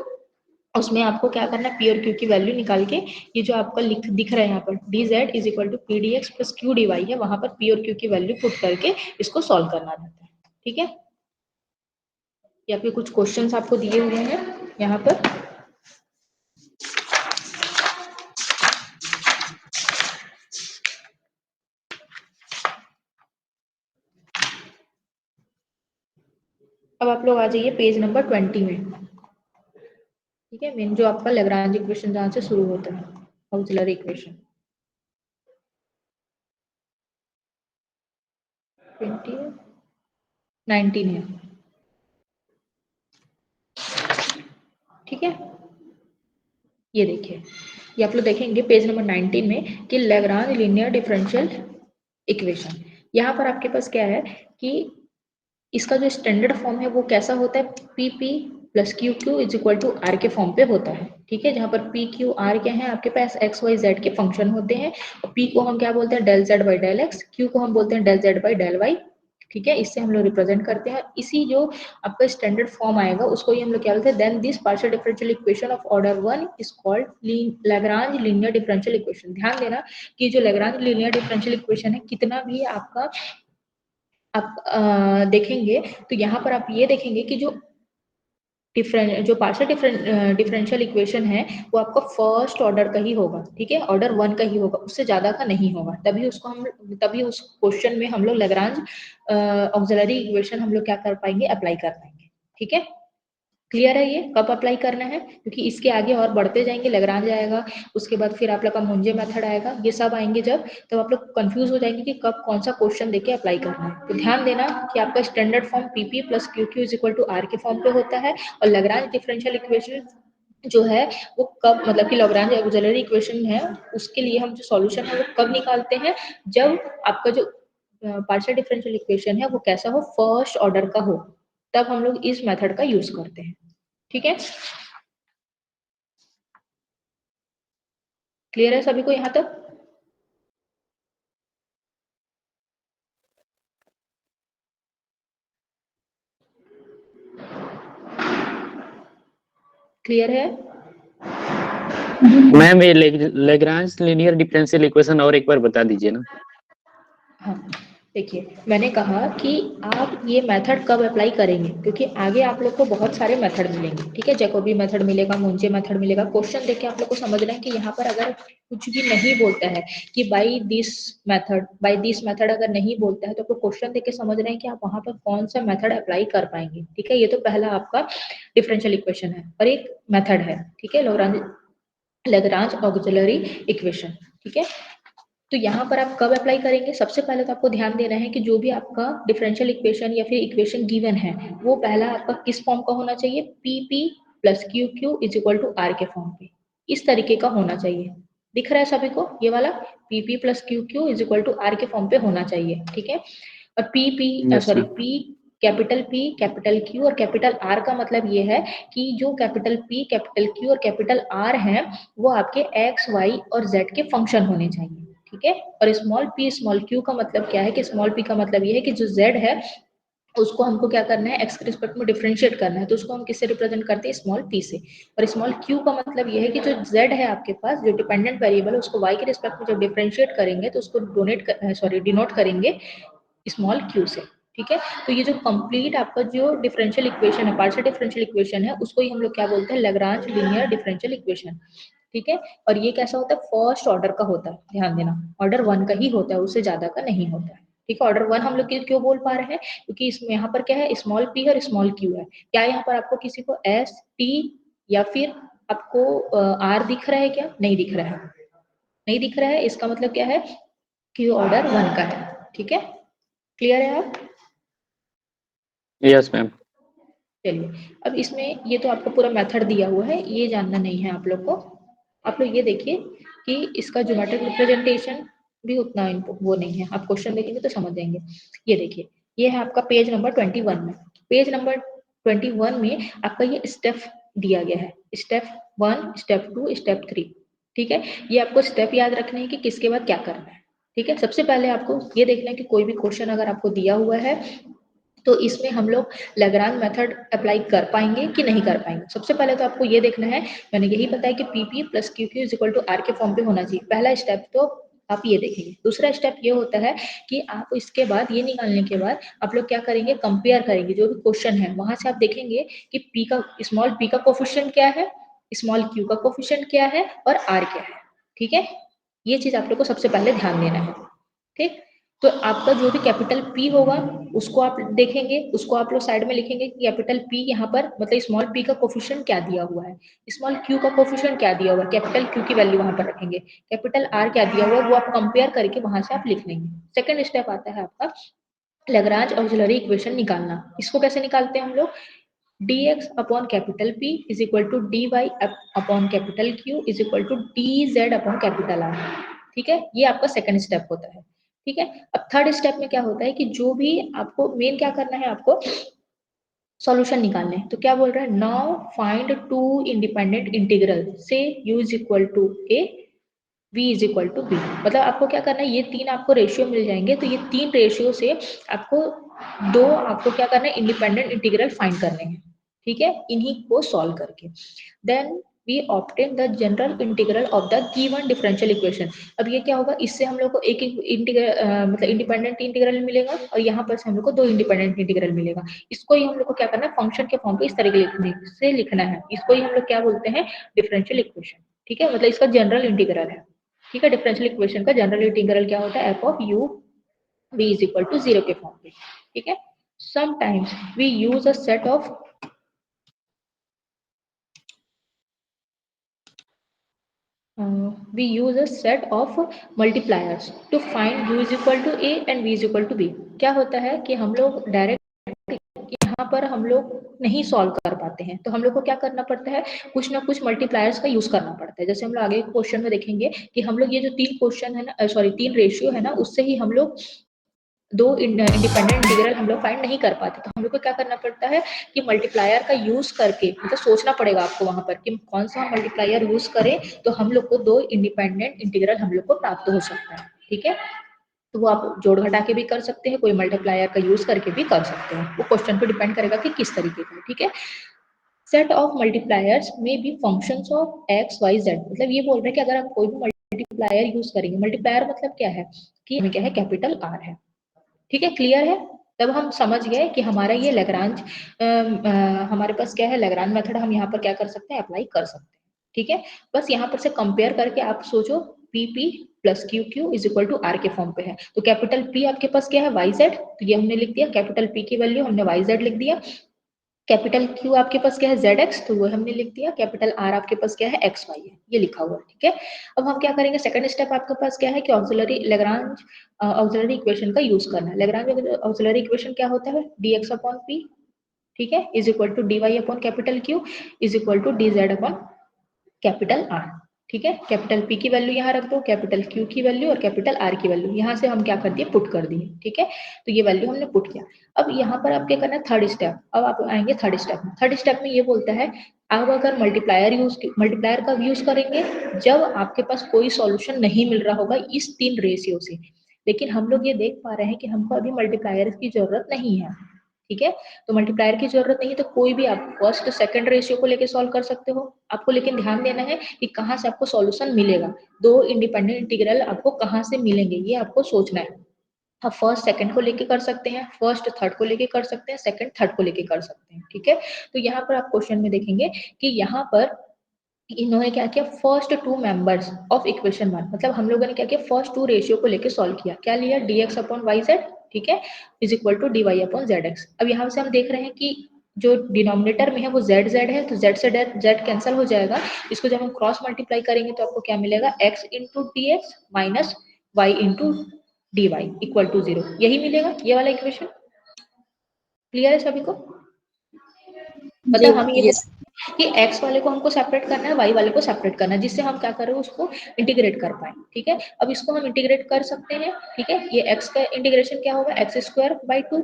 S1: उसमें आपको क्या करना है, पी और क्यू की वैल्यू निकाल के, ये जो आपका दिख रहा है यहाँ पर d z is equal to p d x plus q d y है, वहां पर पी और क्यू की वैल्यू पुट करके इसको सॉल्व करना रहता है, ठीक है। या फिर कुछ क्वेश्चंस आपको दिए हुए हैं यहाँ पर, अब आप लोग आ जाइए पेज नंबर 20 में, ठीक है। मेन जो आपका लैग्रांज इक्वेशन जहाँ से शुरू होता है, ऑक्सिलरी इक्वेशन 20 है, 19 है, ठीक है। ये देखिए, ये आप लोग देखेंगे पेज नंबर 19 में कि लैग्रांज लीनियर डिफरेंशियल इक्वेशन, यहाँ पर आपके पास क्या है कि इसका जो स्टैंडर्ड फॉर्म है वो कैसा होता है, p p plus q q is equal to r के फॉर्म पे होता है, ठीक है। जहाँ पर पी क्यू आर क्या है, आपके पास एक्स वाई जेड के फंक्शन होते हैं, और पी को हम क्या बोलते हैं, del z by del x, q को हम बोलते हैं del z by del y, ठीक है। इससे हम लोग रिप्रेजेंट करते हैं, इसी जो आपका स्टैंडर्ड फॉर्म आएगा उसको ही हम लोग क्या बोलते हैं, then this partial differential equation of order 1 is called Lagrange linear differential equation. ध्यान देना कि जो लैग्रांज लीनियर डिफरेंशियल इक्वेशन है, कितना भी आपका आप देखेंगे तो यहाँ पर आप ये देखेंगे कि जो पार्शियल डिफरेंशियल इक्वेशन है वो आपका फर्स्ट ऑर्डर का ही होगा, ठीक है, ऑर्डर 1 का ही होगा, उससे ज्यादा का नहीं होगा, तभी उस क्वेश्चन में हम लोग लैग्रांज ऑक्सिलरी इक्वेशन हम लोग क्या कर पाएंगे, अप्लाई कर पाएंगे, ठीक है। क्लियर है, ये कब अप्लाई करना है, क्योंकि इसके आगे और बढ़ते जाएंगे, लैग्रांज आएगा, उसके बाद फिर आप लोग का मुंजे मेथड आएगा, ये सब आएंगे जब, तब आप लोग कंफ्यूज हो जाएंगे कि कब कौन सा क्वेश्चन देके अप्लाई करना है। तो ध्यान देना कि आपका standard form p p plus q q is equal to r के फॉर्म पे होता है, और लैग्रांज डिफरेंशियल इक्वेशन जो है वो कब, मतलब कि लैग्रांज ऑक्सिलरी इक्वेशन है उसके लिए हम जो सॉल्यूशन है वो कब निकालते हैं, जब आपका जो पार्शियल डिफरेंशियल इक्वेशन है वो कैसा हो, फर्स्ट ऑर्डर का हो, तब हम लोग इस मेथड का यूज करते हैं, ठीक है। क्लियर है सभी को यहाँ तक? क्लियर है?
S2: मैम ये लेग्रांज लीनियर डिफरेंशियल इक्वेशन और एक बार बता दीजिए ना।
S1: हाँ, देखिए मैंने कहा कि आप ये मेथड कब अप्लाई करेंगे, क्योंकि आगे आप लोग को बहुत सारे मेथड मिलेंगे, ठीक है। जैकोबी मेथड मिलेगा, मुंजे मेथड मिलेगा, क्वेश्चन देख के आप लोग को समझना है कि यहाँ पर अगर कुछ भी नहीं बोलता है कि बाय दिस मेथड अगर नहीं बोलता है, तो आपको क्वेश्चन देख के समझ रहे हैं कि आप वहां पर कौन सा मेथड अप्लाई कर पाएंगे, ठीक है। ये तो पहला आपका डिफरेंशियल इक्वेशन है, और एक मेथड है, ठीक है, लैग्रांज ऑक्सिलरी इक्वेशन, ठीक है। तो यहाँ पर आप कब अप्लाई करेंगे? सबसे पहले तो आपको ध्यान देना है कि जो भी आपका डिफरेंशियल इक्वेशन या फिर इक्वेशन गिवन है वो पहला आपका किस फॉर्म का होना चाहिए? PP plus q q is equal to r के फॉर्म पे, इस तरीके का होना चाहिए। दिख रहा है सभी को ये वाला? PP plus q q is equal to r के फॉर्म पे होना चाहिए, ठीक है। और
S2: Yes,
S1: sorry
S2: ma'am.
S1: P capital P capital Q और कैपिटल R का मतलब ये है कि जो कैपिटल P कैपिटल Q और कैपिटल R हैं वो आपके X Y और Z के फंक्शन होने चाहिए, ठीक है। और स्मॉल p स्मॉल q का मतलब क्या है कि स्मॉल p का मतलब ये है कि जो z है उसको हमको क्या करना है, x के रिस्पेक्ट में डिफरेंशिएट करना है, तो उसको हम किससे रिप्रेजेंट करते हैं? स्मॉल p से। और स्मॉल q का मतलब ये है कि जो z है आपके पास, जो डिपेंडेंट वेरिएबल है, उसको y के रिस्पेक्ट में जब डिफरेंशिएट करेंगे तो उसको डिनोट करेंगे स्मॉल q से, ठीक है। तो ये जो कंप्लीट आपका जो डिफरेंशियल इक्वेशन है, पार्शियल डिफरेंशियल इक्वेशन है, उसको ही हम लोग क्या बोलते हैं? लैग्रांज लीनियर डिफरेंशियल इक्वेशन, ठीक है। और ये कैसा होता है? फर्स्ट ऑर्डर का होता है, ध्यान देना, ऑर्डर 1 का ही होता है, उससे ज्यादा का नहीं होता है, ठीक है। ऑर्डर 1 हम लोग क्यों बोल पा रहे हैं? क्योंकि इसमें यहाँ पर क्या है? स्मॉल p और स्मॉल q है। क्या यहाँ पर आपको किसी को s t या फिर आपको r दिख रहा है? क्या नहीं दिख रहा है? नहीं दिख रहा है, इसका मतलब क्या है कि ऑर्डर 1 का है, ठीक है। क्लियर है आप?
S2: Yes, ma'am.
S1: चलिए, अब इसमें ये तो आपको पूरा मेथड दिया हुआ है, ये जानना नहीं है आप लोग को। आप लोग ये देखिए कि इसका ज्योमेट्रिक रिप्रेजेंटेशन भी उतना वो नहीं है, आप क्वेश्चन देखेंगे तो समझ जाएंगे। ये देखिए, ये है आपका पेज नंबर 21 में। पेज नंबर 21 में आपका ये स्टेप दिया गया है, स्टेप 1 स्टेप 2 स्टेप 3, ठीक है। ये आपको स्टेप याद रखने हैं कि किसके बाद क्या करना है, ठीक है। सबसे पहले आपको ये देखना है कि कोई भी क्वेश्चन अगर आपको दिया हुआ है तो इसमें हम लोग लैग्रांज मेथड अप्लाई कर पाएंगे कि नहीं कर पाएंगे। सबसे पहले तो आपको ये देखना है, मैंने यही बताया कि PP plus q q is equal to r के फॉर्म पे होना चाहिए, पहला स्टेप तो आप ये देखेंगे। दूसरा स्टेप ये होता है कि आप इसके बाद ये निकालने के बाद आप लोग क्या करेंगे? कंपेयर करेंगे जो भी क्वेश्चन है, वहां से आप देखेंगे कि p का स्मॉल p का कोफिशिएंट क्या है, स्मॉल q का कोफिशिएंट क्या है और r क्या है, ठीक है। ये चीज आप लोग को सबसे पहले ध्यान देना है, ठीक। तो आपका जो भी कैपिटल P होगा उसको आप देखेंगे, उसको आप लोग साइड में लिखेंगे कि कैपिटल P यहाँ पर मतलब स्मॉल p का कोफिशिएंट क्या दिया हुआ है, स्मॉल q का कोफिशिएंट क्या दिया हुआ है, कैपिटल Q की वैल्यू वहां पर रखेंगे, कैपिटल R क्या दिया हुआ है वो आप कंपेयर करके वहां से आप लिख लेंगे। सेकंड स्टेप आता है आपका लैग्रांज ऑक्सिलरी इक्वेशन निकालना। इसको कैसे निकालते हैं हम लोग? dx upon capital P is equal to dy upon capital Q is equal to dz upon capital R, ठीक है। ये आपका सेकंड स्टेप होता है, ठीक है। अब थर्ड स्टेप में क्या होता है कि जो भी आपको मेन क्या करना है, आपको सॉल्यूशन निकालने हैं। तो क्या बोल रहा है? Now find two independent integral से u is equal to a v is equal to b। मतलब आपको क्या करना है, ये तीन आपको रेशियो मिल जाएंगे, तो ये तीन रेशियो से आपको क्या करना है? इंडिपेंडेंट इंटीग्रल फाइंड करने हैं, ठीक है, इन्हीं को सॉल्व करके। Then we obtain the general integral of the given differential equation. अब ये क्या होगा? इससे हम लोग को एक इंटीग्रल मतलब इंडिपेंडेंट इंटीग्रल मिलेगा और यहाँ पर से हम लोग को दो इंडिपेंडेंट इंटीग्रल मिलेगा। इसको ही हम लोग को क्या करना है? फंक्शन के फॉर्म पे इस तरीके से लिखना है। इसको ही हम लोग क्या बोलते हैं? डिफरेंशियल इक्वेशन, ठीक है। मतलब इसका जनरल इंटीग्रल है, ठीक है। डिफरेंशियल इक्वेशन का जनरल इंटीग्रल क्या होता है? F of u v is equal to 0 के फॉर्म पे, ठीक है। Sometimes we use a set of we use a set of multipliers to find u is equal to a and v is equal to b। क्या होता है कि हम लोग डायरेक्ट यहाँ पर हम लोग नहीं सॉल्व कर पाते हैं, तो हम लोग को क्या करना पड़ता है? कुछ ना कुछ मल्टीप्लायर्स का यूज करना पड़ता है। जैसे हम लोग आगे क्वेश्चन में देखेंगे कि हम लोग ये जो तीन क्वेश्चन है ना, सॉरी तीन रेशियो है ना, उससे ही हम लोग दो इंडिपेंडेंट इंटीग्रल हम लोग फाइंड नहीं कर पाते। तो हम लोग को क्या करना पड़ता है कि मल्टीप्लायर का यूज करके, मतलब सोचना पड़ेगा आपको वहां पर कि कौन सा मल्टीप्लायर यूज करें तो हम लोग को दो इंडिपेंडेंट इंटीग्रल हम लोग को प्राप्त हो सकता है, ठीक है। तो वो आप जोड़ घटा के भी कर सकते हैं, कोई मल्टीप्लायर का यूज करके भी कर सकते हैं, वो क्वेश्चन पे डिपेंड करेगा कि किस तरीके का, ठीक है। Set of multipliers may be functions of x y z. मतलब ये बोल रहे हैं कि अगर आप कोई भी मल्टीप्लायर यूज करेंगे, मल्टीप्लायर मतलब क्या है कि क्या है? कैपिटल आर है, ठीक है। क्लियर है? तब हम समझ गए कि हमारा ये लैग्रांज हमारे पास क्या है? लैग्रांज मेथड हम यहाँ पर क्या कर सकते हैं? अप्लाई कर सकते हैं, ठीक है। बस यहाँ पर से कंपेयर करके आप सोचो PP plus q q is equal to r के फॉर्म पे है, तो कैपिटल P आपके पास क्या है? वाई जेड, तो ये हमने लिख दिया, कैपिटल P की वैल्यू हमने वाई जेड लिख दिया। कैपिटल Q आपके पास क्या है ZX, तो वो हमने लिख दिया। कैपिटल R आपके पास क्या है XY है, ये लिखा हुआ है, ठीक है। अब हम क्या करेंगे, सेकंड स्टेप आपके पास क्या है कि ऑक्सिलरी लैग्रांज ऑक्सिलरी इक्वेशन का यूज करना है। लैग्रांज ऑक्सिलरी इक्वेशन क्या होता है, dx अपॉन p, ठीक है, is equal to dy upon capital Q is equal to dz upon capital R, ठीक है। कैपिटल P की वैल्यू यहाँ रख दो, कैपिटल Q की वैल्यू और कैपिटल R की वैल्यू यहाँ से हम क्या कर दिए, पुट कर दिए, ठीक है। तो ये वैल्यू हमने पुट किया। अब यहाँ पर आप क्या करना है, थर्ड स्टेप। अब आप आएंगे थर्ड स्टेप में। थर्ड स्टेप में ये बोलता है आप अगर मल्टीप्लायर का यूज करेंगे जब आपके पास कोई सॉल्यूशन नहीं मिल रहा होगा इस तीन रेशियो से। लेकिन हम लोग ये देख पा रहे हैं कि हमको अभी मल्टीप्लायर की जरूरत नहीं है, ठीक है। तो मल्टीप्लायर की जरूरत नहीं है तो कोई भी आप फर्स्ट सेकंड रेशियो को लेके सॉल्व कर सकते हो। आपको लेकिन ध्यान देना है कि कहाँ से आपको सॉल्यूशन मिलेगा, दो इंडिपेंडेंट इंटीग्रल आपको कहाँ से मिलेंगे ये आपको सोचना है। आप फर्स्ट सेकंड को लेके कर सकते हैं, फर्स्ट थर्ड को लेके कर सकते हैं, सेकंड थर्ड को लेके कर सकते हैं, ठीक है। तो यहाँ पर आप क्वेश्चन में देखेंगे कि यहाँ पर इन्होंने क्या किया, first two members of equation one, मतलब हम लोगों ने क्या किया, फर्स्ट टू रेशियो को लेके सॉल्व किया। क्या लिया, dx अपॉन वाई जेड, ठीक है, is equal to dy upon z x. अब यहाँ से हम देख रहे हैं कि जो डिनोमिनेटर में है वो z z है, तो z से z कैंसिल हो जाएगा। इसको जब हम क्रॉस मल्टीप्लाई करेंगे तो आपको क्या मिलेगा, x into d x minus y into d y equal to 0, यही मिलेगा, ये वाला इक्वेशन। क्लियर है सभी को?
S3: जी
S1: मतलब हम ये
S3: यस।
S1: कि x वाले को हमको सेपरेट करना है, y वाले को सेपरेट करना है, जिससे हम क्या करें, उसको इंटीग्रेट कर पाए, ठीक है। अब इसको हम इंटीग्रेट कर सकते हैं, ठीक है। ये x का इंटीग्रेशन क्या होगा, x square by to,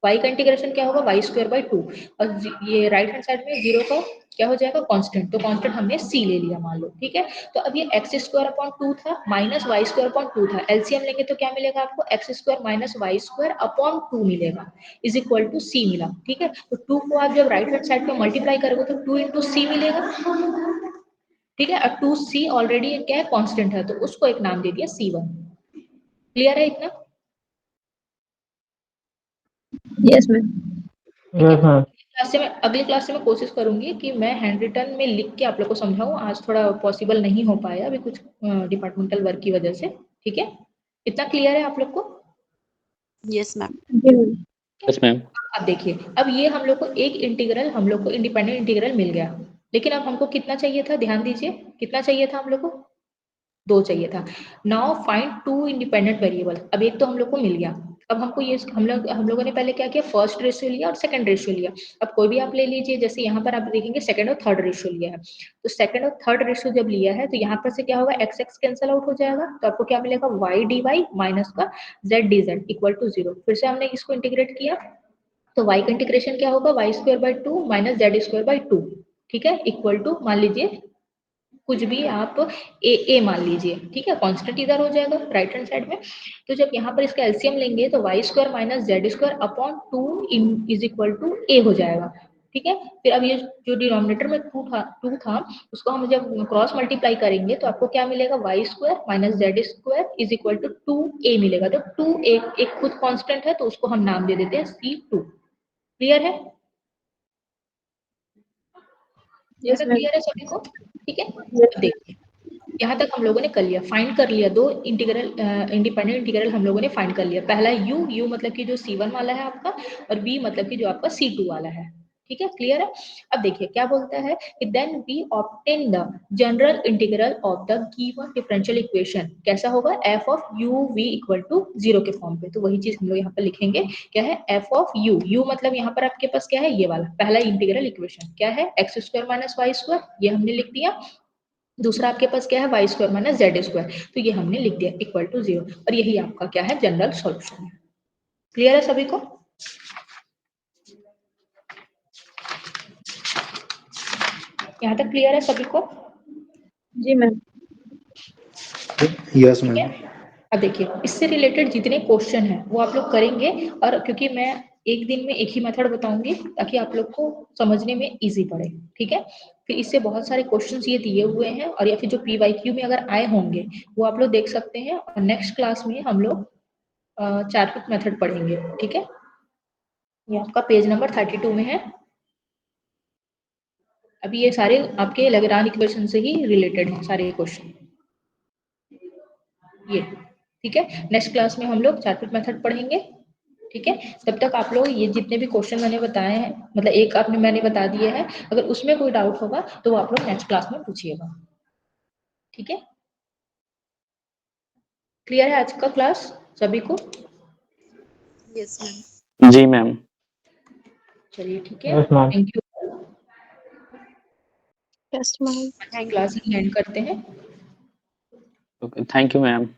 S1: y का इंटीग्रेशन क्या होगा, वाई स्क्वायर बाई टू, और ये राइट हैंड साइड में जीरो का क्या हो जाएगा, कांस्टेंट, तो कांस्टेंट हमने c ले लिया मान लो, ठीक है। तो अब ये एक्स स्क्वायर अपॉन टू था minus Y square upon two था, एलसीएम लेंगे तो क्या मिलेगा आपको, x square minus Y square upon two मिलेगा, इज इक्वल टू सी मिला, ठीक है। तो टू को आप जब राइट हैंड साइड पे मल्टीप्लाई करोगे तो टू इंटू सी मिलेगा, ठीक है। और टू सी ऑलरेडी क्या है, कांस्टेंट है, तो उसको एक नाम दे दिया C1। क्लियर है इतना?
S3: Yes ma'am.
S2: Yes ma'am.
S1: अगली क्लास से मैं कोशिश करूंगी कि मैं हैंड रिटन में लिख के आप लोग को समझाऊं। आज थोड़ा पॉसिबल नहीं हो पाया अभी कुछ डिपार्टमेंटल वर्क की वजह से, ठीक है। इतना क्लियर है आप लोग को?
S4: Yes ma'am.
S3: जी मैम।
S2: Yes ma'am.
S1: अब देखिए, अब ये हम लोग को एक इंटीग्रल, हम लोग को इंडिपेंडेंट इंटीग्रल मिल गया, लेकिन अब हमको कितना चाहिए था, ध्यान दीजिए, कितना चाहिए था हम लोग को, दो चाहिए था। Now find two independent variable. अब एक तो हम लोग को मिल गया। अब हमको ये हम लोगों ने पहले क्या किया, फर्स्ट रेशियो लिया और सेकंड रेशियो लिया। अब कोई भी आप ले लीजिए, जैसे यहाँ पर आप देखेंगे सेकंड और थर्ड रेशियो लिया है, तो सेकंड और थर्ड रेशियो जब लिया है तो यहाँ पर से क्या होगा, एक्स एक्स कैंसिल आउट हो जाएगा, तो आपको क्या मिलेगा, वाई डी वाई माइनस का z d z equal to 0। फिर से हमने इसको इंटीग्रेट किया तो y का इंटीग्रेशन क्या होगा, y square by two minus Z square by two, ठीक है, इक्वल टू मान लीजिए कुछ भी आप ए मान लीजिए, ठीक है, कांस्टेंट इधर हो जाएगा राइट हैंड साइड में। तो जब यहाँ पर इसका एलसीएम लेंगे तो y square minus Z square upon two is equal to a हो जाएगा, ठीक है। फिर अब ये जो डिनोमिनेटर में टू था उसको हम जब क्रॉस मल्टीप्लाई करेंगे तो आपको क्या मिलेगा, y square minus Z square is equal to two a मिलेगा। तो टू एक खुद कांस्टेंट है तो उसको हम नाम दे देते हैं C2। क्लियर है? यहाँ
S3: यस
S1: तक
S3: मैम।
S1: क्लियर है सभी को? ठीक है। अब देखिए, यहाँ तक हम लोगों ने कर लिया, फाइंड कर लिया, दो इंटीग्रल इंडिपेंडेंट इंटीग्रल हम लोगों ने फाइंड कर लिया। पहला यू मतलब कि जो C1 वाला है आपका, और बी मतलब कि जो आपका C2 वाला है, ठीक है, क्लियर है। अब देखिए क्या बोलता है कि then we obtain the general integral of the given differential equation. कैसा होगा, f of u v equal to 0 के फॉर्म पे। तो वही चीज हम लोग यहाँ पर लिखेंगे, क्या है, एफ ऑफ यू मतलब यहाँ पर आपके पास क्या है, ये वाला पहला इंटीग्रल इक्वेशन क्या है, X square minus Y square, ये हमने लिख दिया। दूसरा आपके पास क्या है, Y square minus Z square, तो ये हमने लिख दिया इक्वल टू 0, और यही आपका क्या है, जनरल सॉल्यूशन है। क्लियर है सभी को? यहाँ तक क्लियर है सभी को?
S3: जी मैम।
S5: यस
S1: ठीक
S5: मैम।
S1: है। अब देखिए, इससे रिलेटेड जितने क्वेश्चन हैं वो आप लोग करेंगे, और क्योंकि मैं एक दिन में एक ही मेथड बताऊंगी ताकि आप लोग को समझने में इजी पड़े, ठीक है। फिर इससे बहुत सारे क्वेश्चंस ये दिए हुए हैं, और या फिर जो PYQ में अगर आए होंगे वो आप लोग देख सकते हैं, और नेक्स्ट क्लास में हम लोग चार्ट मेथड पढ़ेंगे, ठीक है। ये आपका पेज नंबर 32 में है। अभी ये सारे आपके लैग्रांज इक्वेशन से ही रिलेटेड हैं सारे क्वेश्चन, ये, ठीक है। नेक्स्ट क्लास में हम लोग चार्ट मेथड पढ़ेंगे, ठीक है, तब तक आप लोग ये जितने भी क्वेश्चन मैंने बताए हैं, मतलब एक आपने मैंने बता दिए हैं, अगर उसमें कोई डाउट होगा तो वो आप लोग नेक्स्ट क्लास में पूछिएगा। ठीक है, क्लियर है आज का क्लास सभी को?
S4: Yes, ma'am.
S2: जी मैम।
S1: चलिए ठीक है, thank you.
S3: Yes, ma'am.
S4: Thank you.
S1: Class and करते हैं।
S2: Okay, thank you ma'am.